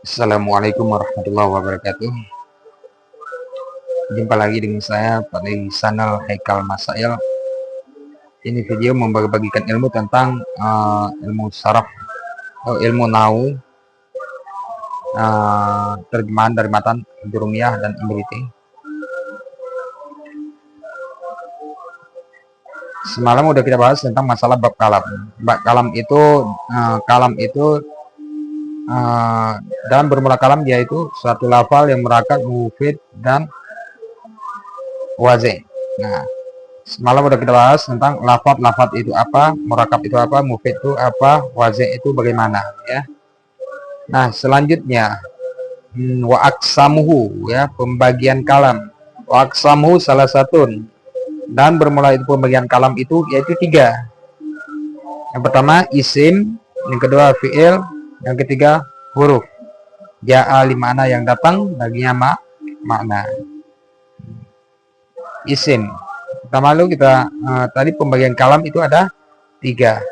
Assalamualaikum warahmatullahi wabarakatuh. Jumpa lagi dengan saya pada channel Haikal Masail. Ini video membagi-bagikan ilmu tentang ilmu saraf atau ilmu nahwu, terjemahan dari matan Jurumiyah dan Imriti. Semalam udah kita bahas tentang masalah bab kalam. Bab kalam itu dalam bermula kalam dia itu suatu lafal yang merakat, mufid dan wazi. Nah, semalam udah kita bahas tentang lafaz itu apa, murakab itu apa, mufid itu apa, wazi itu bagaimana ya. Nah, selanjutnya wa aksamuhu ya, pembagian kalam. Wa aksamuhu salah satu, dan bermula itu pembagian kalam itu yaitu 3. Yang pertama isim, yang kedua fi'il, yang ketiga huruf. Ja'a limana yang datang baginya makna. Isim. Pertama lu kita tadi pembagian kalam itu ada 3.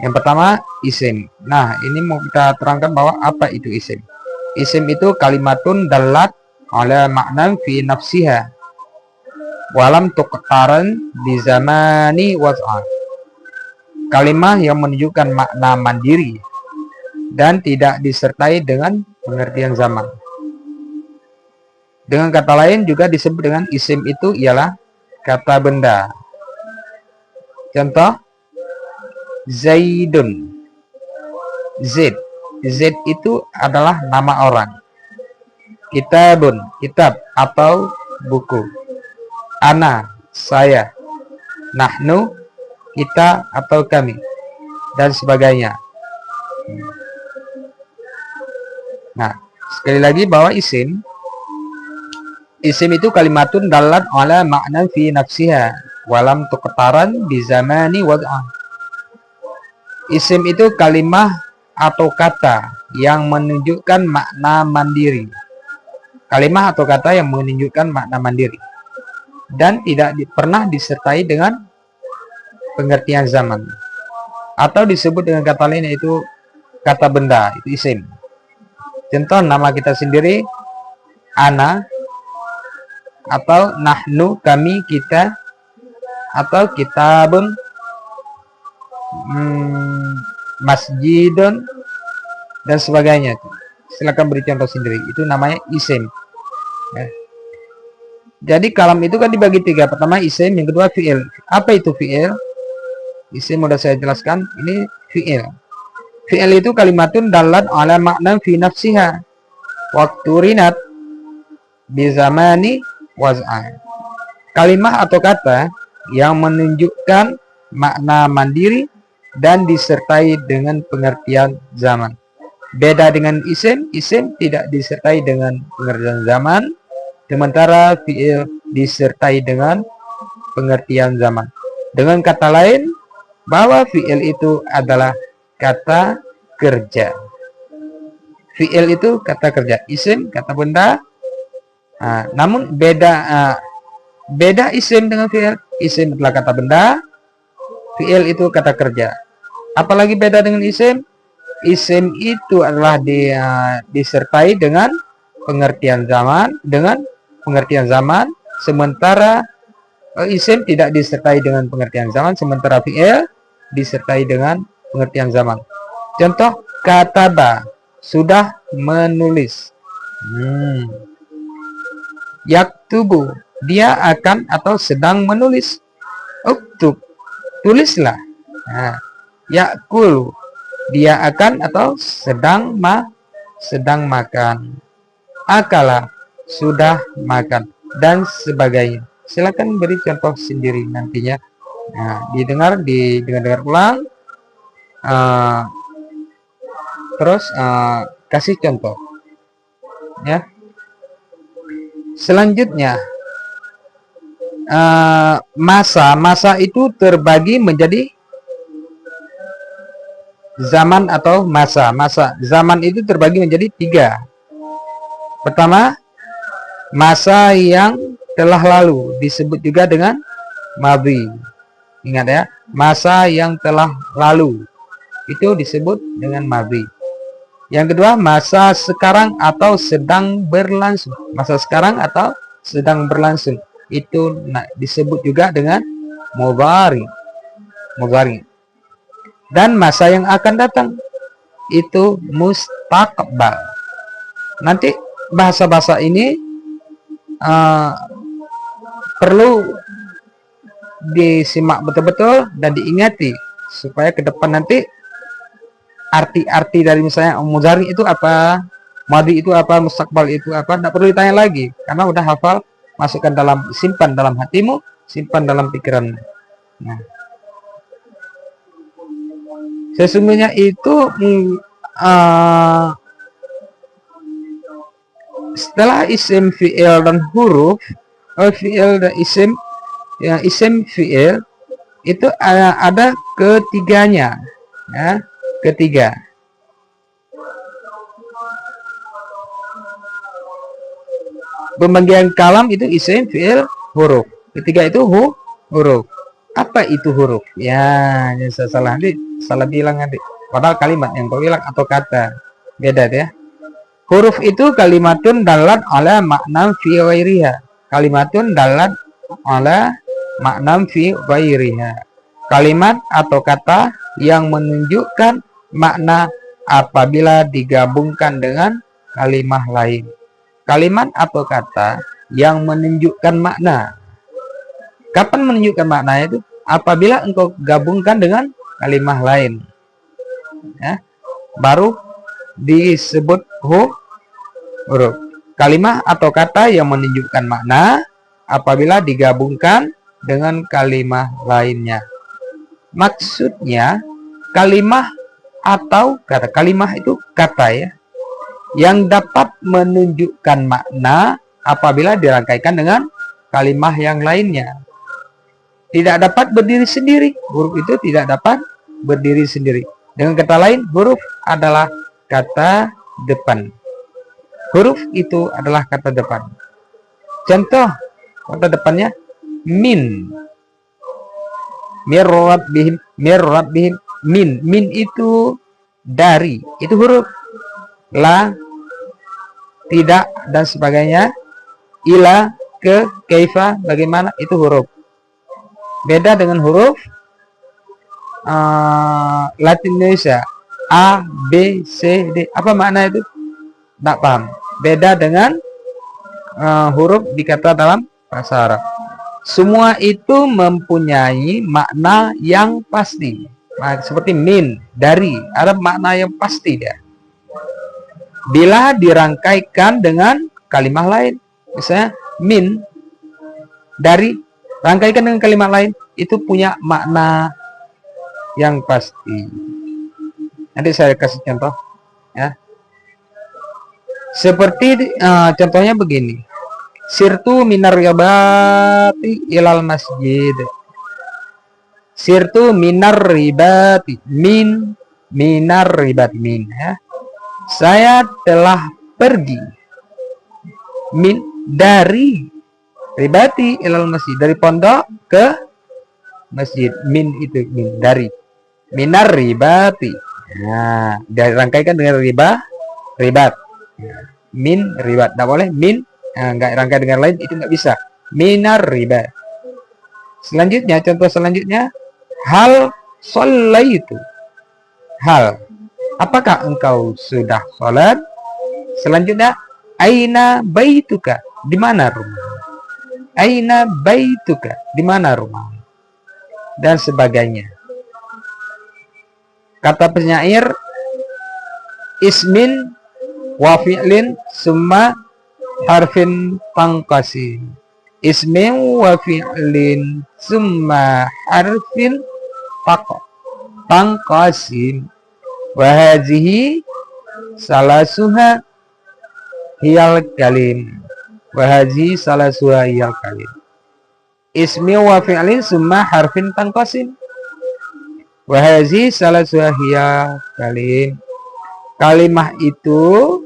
Yang pertama isim. Nah, ini mau kita terangkan bahwa apa itu isim. Isim itu kalimatun dalat ala makna fi nafsiha walam tuqtaran di zamani was'a. Kalimat yang menunjukkan makna mandiri dan tidak disertai dengan pengertian zaman. Dengan kata lain juga disebut dengan isim itu ialah kata benda. Contoh, Zaidun. Z. Z itu adalah nama orang. Kitabun, kitab atau buku. Ana, saya. Nahnu, kita atau kami. Dan sebagainya. Nah, sekali lagi bahwa isim itu kalimatun dalat ala makna fi nafsiha walam tuqtaran bi zamani wad'ah. Isim itu kalimah atau kata yang menunjukkan makna mandiri. Kalimah atau kata yang menunjukkan makna mandiri dan tidak pernah disertai dengan pengertian zaman. Atau disebut dengan kata lain yaitu kata benda, itu isim. Contoh nama kita sendiri ana, atau nahnu kami, kita, atau kitabun, masjidun, dan sebagainya. Silakan beri contoh sendiri. Itu namanya isim ya. Jadi kalam itu kan dibagi 3. Pertama isim, yang kedua fi'il. Apa itu fi'il? Isim udah saya jelaskan. Ini fi'il. Fi'il itu kalimatun dalat ala makna fi nafsiha waktu rinat bi zamani waz'a. Kalimah atau kata yang menunjukkan makna mandiri dan disertai dengan pengertian zaman. Beda dengan isim, isim tidak disertai dengan pengertian zaman, sementara fi'il disertai dengan pengertian zaman. Dengan kata lain, bahwa fi'il itu adalah kata kerja. Fi'il itu kata kerja, isim kata benda. Namun beda isim dengan fi'il. Isim adalah kata benda, fi'il itu kata kerja. Apalagi beda dengan isim? Isim itu adalah disertai dengan pengertian zaman, sementara isim tidak disertai dengan pengertian zaman, sementara fi'il disertai dengan pengertian zaman. Contoh, kataba, sudah menulis. Yaktubu, dia akan atau sedang menulis. Uktub, tulislah. Yakulu, dia akan atau sedang makan. Akala, sudah makan, dan sebagainya. Silakan beri contoh sendiri nantinya. Didengar ulang. Terus kasih contoh ya. Selanjutnya masa itu terbagi menjadi zaman atau masa. Zaman itu terbagi menjadi 3. Pertama, masa yang telah lalu disebut juga dengan madhi. Ingat ya, masa yang telah lalu itu disebut dengan madhi. Yang kedua, masa sekarang atau sedang berlangsung. Masa sekarang atau sedang berlangsung. Itu disebut juga dengan mudhari. Mudhari. Dan masa yang akan datang itu mustaqbal. Nanti bahasa-bahasa ini perlu disimak betul-betul dan diingati supaya ke depan nanti arti-arti dari misalnya mudhari itu apa, madi itu apa, mustaqbal itu apa, tidak perlu ditanya lagi karena udah hafal, masukkan dalam, simpan dalam hatimu, simpan dalam pikiran. Nah, sesungguhnya itu setelah isim fi'il dan huruf fi'il dan isim, ya, isim fi'il itu ada ketiganya, ya, ketiga. Pembagian kalam itu isim, fi'il, huruf. Ketiga itu huruf. Apa itu huruf? Ya, saya salah bilang nanti. Padahal kalimat yang kau bilang atau kata beda ya. Huruf itu kalimatun dalat ala makna fi ghairiha. Kalimatun dalat ala makna fi ghairiha. Kalimat atau kata yang menunjukkan makna apabila digabungkan dengan kalimat lain. Kalimat atau kata yang menunjukkan makna. Kapan menunjukkan makna itu? Apabila engkau gabungkan dengan kalimat lain. Ya, baru disebut huruf. Kalimat atau kata yang menunjukkan makna apabila digabungkan dengan kalimat lainnya. Maksudnya kalimat atau kata, kalimat itu kata ya, yang dapat menunjukkan makna apabila dirangkaikan dengan kalimat yang lainnya. Tidak dapat berdiri sendiri. Huruf itu tidak dapat berdiri sendiri. Dengan kata lain, huruf adalah kata depan. Huruf itu adalah kata depan. Contoh kata depannya min. Mir rabbihim, min itu dari, itu huruf. La, tidak, dan sebagainya. Ila, ke, kaifa, bagaimana, itu huruf. Beda dengan huruf Latin Indonesia, A, B, C, D. Apa makna itu? Tidak paham. Beda dengan huruf dikata dalam bahasa Arab. Semua itu mempunyai makna yang pasti. Nah, seperti min, dari, ada makna yang pasti dia. Bila dirangkaikan dengan kalimat lain, misalnya min, dari, rangkaikan dengan kalimat lain, itu punya makna yang pasti. Nanti saya kasih contoh, ya. Seperti contohnya begini. Sirtu minar ribati ilal masjid. Sirtu minar ribati, minar ribati, ya. Saya telah pergi dari ribati ilal masjid, dari pondok ke masjid. Min itu dari. Minar ribati. Nah, dirangkaikan dengan ribat. Min ribat, tidak boleh min enggak rangkai dengan lain, itu enggak bisa. Minar riba. Selanjutnya, contoh selanjutnya, hal shallaitu. Hal, apakah engkau sudah sholat? Selanjutnya, aina baituka, di mana rumah? Aina baituka, di mana rumah? Dan sebagainya. Kata penyair, ismin wa fi'lin summa harfin tangqasim. Ismin wa fi'lin summa harfin tangqasim. Wa hadhihi salasuha hiyal kalim. Wa hadhihi salasuha hiyal kalim. Ismi wa fi'lin summa harfin tangqasim. Wa hadhihi salasuha hiyal kalim. Kalimah itu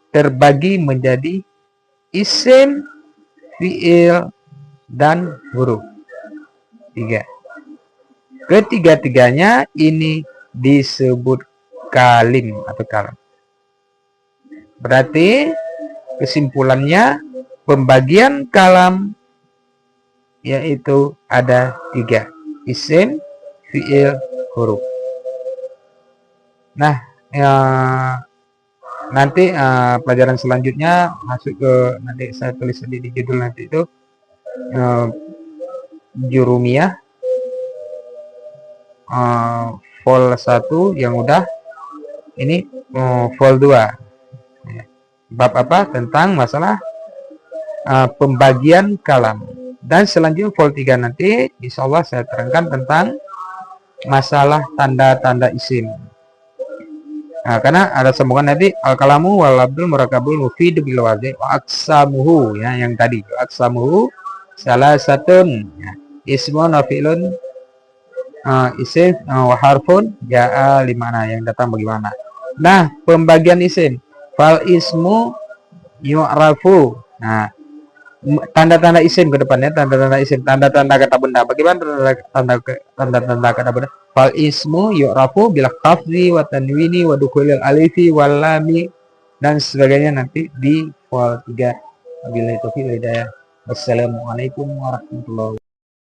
terbagi menjadi isim, fi'il, dan huruf. 3. Ketiga-tiganya ini disebut kalim atau kalam. Berarti kesimpulannya pembagian kalam yaitu ada 3, isim, fi'il, huruf. Nah, nanti pelajaran selanjutnya masuk ke, nanti saya tulis di judul nanti itu jurumiyah vol 1 yang udah, ini vol 2. Bab apa? Tentang masalah pembagian kalam. Dan selanjutnya vol 3 nanti insya Allah saya terangkan tentang masalah tanda-tanda isim. Nah, karena ada sambungan nanti al-kalamu wal labdul murakabul mufid bil wadhi wa aksamuhu, ya, yang tadi aksamuhu salah satun, ya, ismun wa fi'lun, isim wa harfun ja'a limana, yang datang bagaimana. Nah, pembagian isim, fal ismu yu'rafu. Nah, tanda-tanda isim ke depannya, tanda-tanda isim, tanda-tanda kata benda. Bagaimana tanda-tanda kata benda? Fal ismu yu'rafu bil khafdi wa tanwini wa dukhulil alifi wal lami dan sebagainya nanti di vol 3. Wabillahi taufiq wal hidayah. Wassalamualaikum warahmatullahi wabarakatuh.